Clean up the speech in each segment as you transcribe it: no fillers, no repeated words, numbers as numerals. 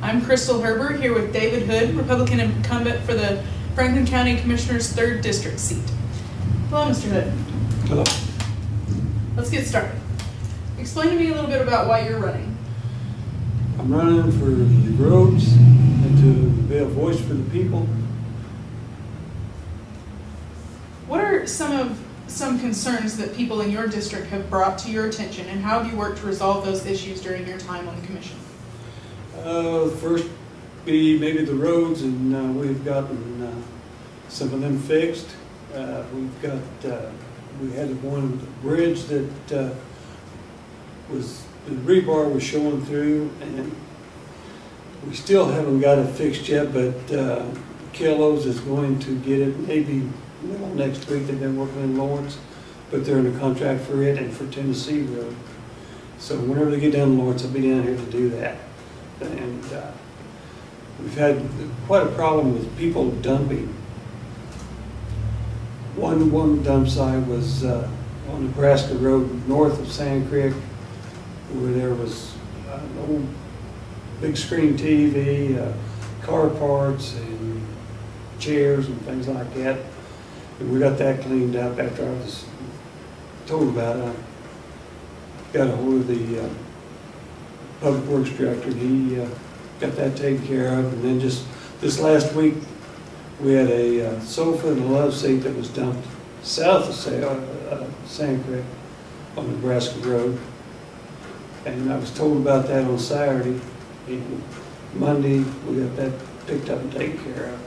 I'm Crystal Herbert here with David Hood, Republican incumbent for the Franklin County Commissioner's 3rd District seat. Hello, Mr. Hood. Hello. Let's get started. Explain to me a little bit about why you're running. I'm running for the roads and to be a voice for the people. What are some concerns that people in your district have brought to your attention, and how have you worked to resolve those issues during your time on the commission? First be maybe the roads, and we've gotten some of them fixed. We had one bridge that was, the rebar was showing through, and we still haven't got it fixed yet, but Kello's is going to get it maybe middle next week. They've been working in Lawrence, but they're in a contract for it and for Tennessee Road. So whenever they get down to Lawrence, I'll be down here to do that. And we've had quite a problem with people dumping. One dump site was on Nebraska Road north of Sand Creek, where there was an old big screen TV, car parts and chairs and things like that. And we got that cleaned up after I was told about it. I got a hold of the Public Works Director, and he got that taken care of. And then just this last week, we had a sofa and a love seat that was dumped south of Sand Creek on Nebraska Road. And I was told about that on Saturday. And Monday, we got that picked up and taken care of.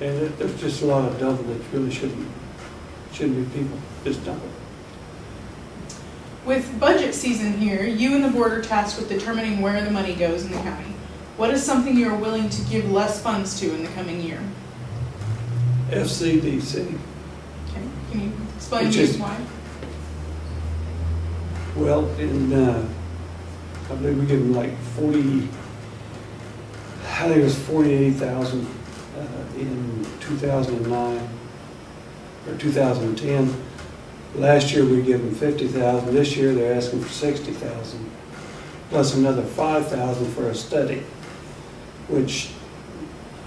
And there's just a lot of dumping that really shouldn't be people just dumping. With budget season here, you and the board are tasked with determining where the money goes in the county. What is something you are willing to give less funds to in the coming year? FCTC. Okay, can you explain to us why? Well, I believe we give them like 40, I think it was 48,000 in 2009 or 2010. Last year we gave them 50,000. This year they're asking for 60,000, plus another 5,000 for a study, which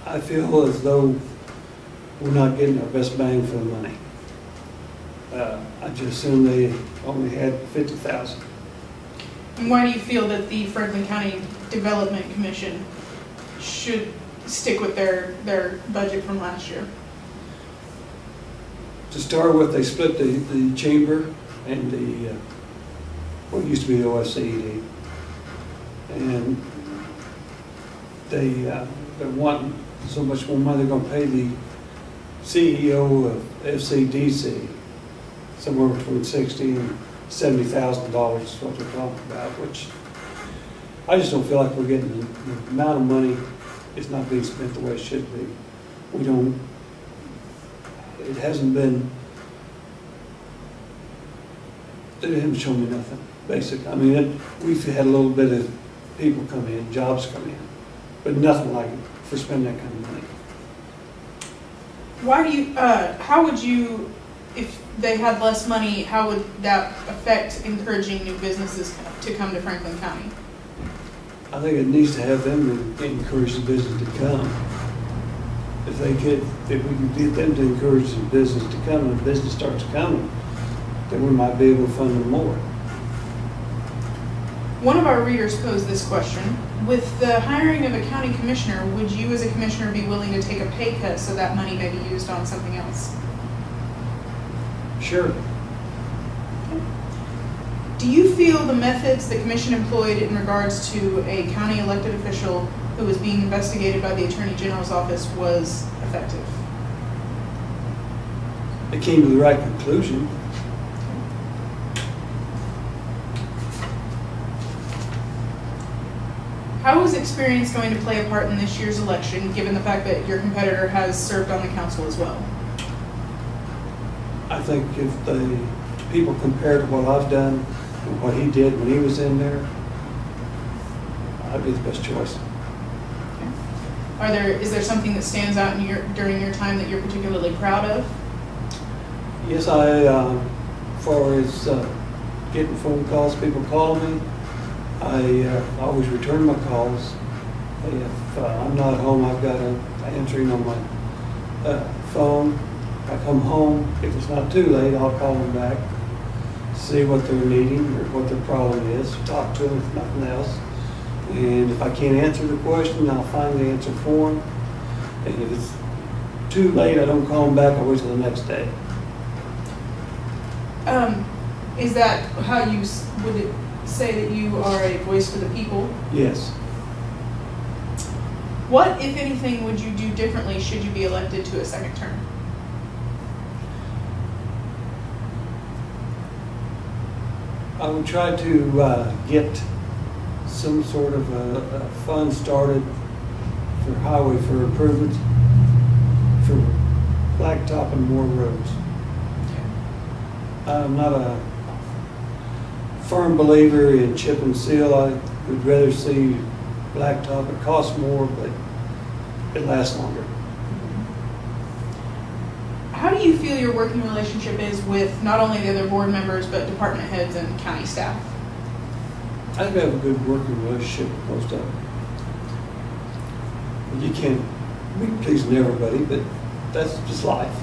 I feel as though we're not getting our best bang for the money. I just assumed they only had 50,000. And why do you feel that the Franklin County Development Commission should stick with their budget from last year? To start with, they split the chamber and the what used to be the OFCED, and they're wanting so much more money. They're going to pay the CEO of FCTC somewhere between $60,000 and $70,000 is what they're talking about, which I just don't feel like we're getting the amount of money is not being spent the way it should be. We don't. It hasn't been. They haven't shown me nothing. Basically, I mean, we've had a little bit of people come in, jobs come in, but nothing like it for spending that kind of money. Why do you? How would you, if they had less money, how would that affect encouraging new businesses to come to Franklin County? I think it needs to have them to encourage the business to come. If we can get them to encourage the business to come, and the business starts coming, then we might be able to fund them more. One of our readers posed this question: with the hiring of a county commissioner, would you as a commissioner be willing to take a pay cut so that money may be used on something else? Sure. Do you feel the methods the commission employed in regards to a county elected official who was being investigated by the Attorney General's office was effective? They came to the right conclusion. How is experience going to play a part in this year's election, given the fact that your competitor has served on the council as well? I think if the people compare to what I've done and what he did when he was in there, I'd be the best choice. Is there something that stands out during your time that you're particularly proud of? Yes, as far as getting phone calls, people calling me, I always return my calls, If I'm not home, I've got an answering on my phone. If I come home, if it's not too late, I'll call them back, see what they're needing or what their problem is, talk to them if nothing else. And if I can't answer the question, I'll find the answer for them. And if it's too late, I don't call them back, I wait till the next day. Is that how you would it say that you are a voice for the people? Yes. What, if anything, would you do differently should you be elected to a second term? I would try to get some sort of a fund started for highway, for improvements, for blacktop and more roads. I'm not a firm believer in chip and seal. I would rather see blacktop. It costs more, but it lasts longer. How do you feel your working relationship is with not only the other board members, but department heads and county staff? I think I have a good working relationship with most of them. You can't be pleasing everybody, but that's just life.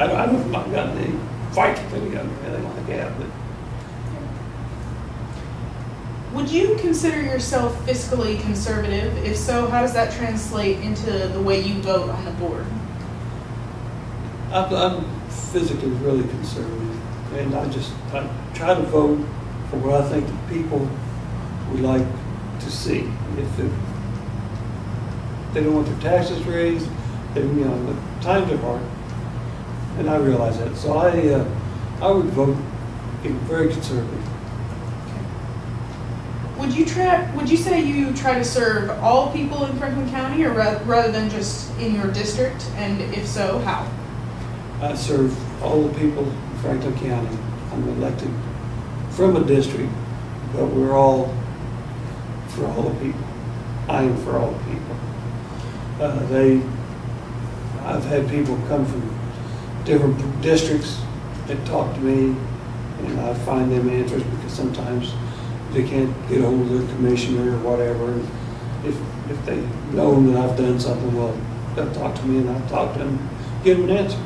I've not gotten any fights with any of them, anything like that. But would you consider yourself fiscally conservative? If so, how does that translate into the way you vote on the board? I'm physically really conservative, and I try to vote for what I think the people would like to see. If they don't want their taxes raised, then the times are hard, and I realize that. So I would vote very conservative. Would you say you try to serve all people in Franklin County, or rather than just in your district? And if so, how? I serve all the people in Franklin County. I'm elected from a district, but we're all for all the people. I am for all the people. I've had people come from different districts that talk to me, and I find them answers because sometimes they can't get hold of their commissioner or whatever. And if they know that I've done something, well, they'll talk to me, and I'll talk to them, give them an answer.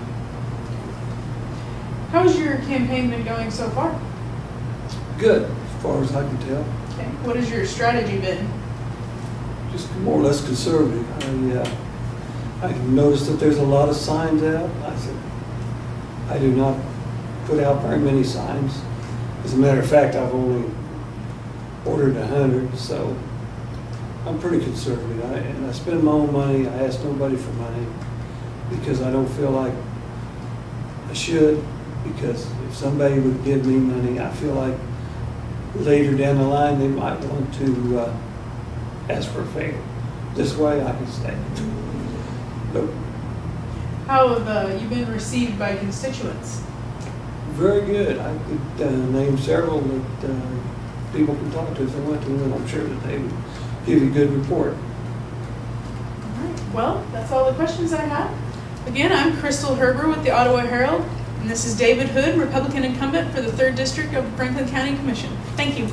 How's your campaign been going so far? Good, as far as I can tell. Okay. What has your strategy been? Just more or less conservative. I noticed that there's a lot of signs out. I said, I do not put out very many signs. As a matter of fact, I've only ordered 100, so I'm pretty conservative. And I spend my own money. I ask nobody for money because I don't feel like I should. Because if somebody would give me money, I feel like later down the line they might want to ask for a favor. This way I can stay. Nope. How have you been received by constituents? Very good. I could name several that people can talk to if they want to, and I'm sure that they would give you a good report. All right. Well, that's all the questions I have. Again, I'm Crystal Herber with the Ottawa Herald, and this is David Hood, Republican incumbent for the 3rd District of Franklin County Commission. Thank you.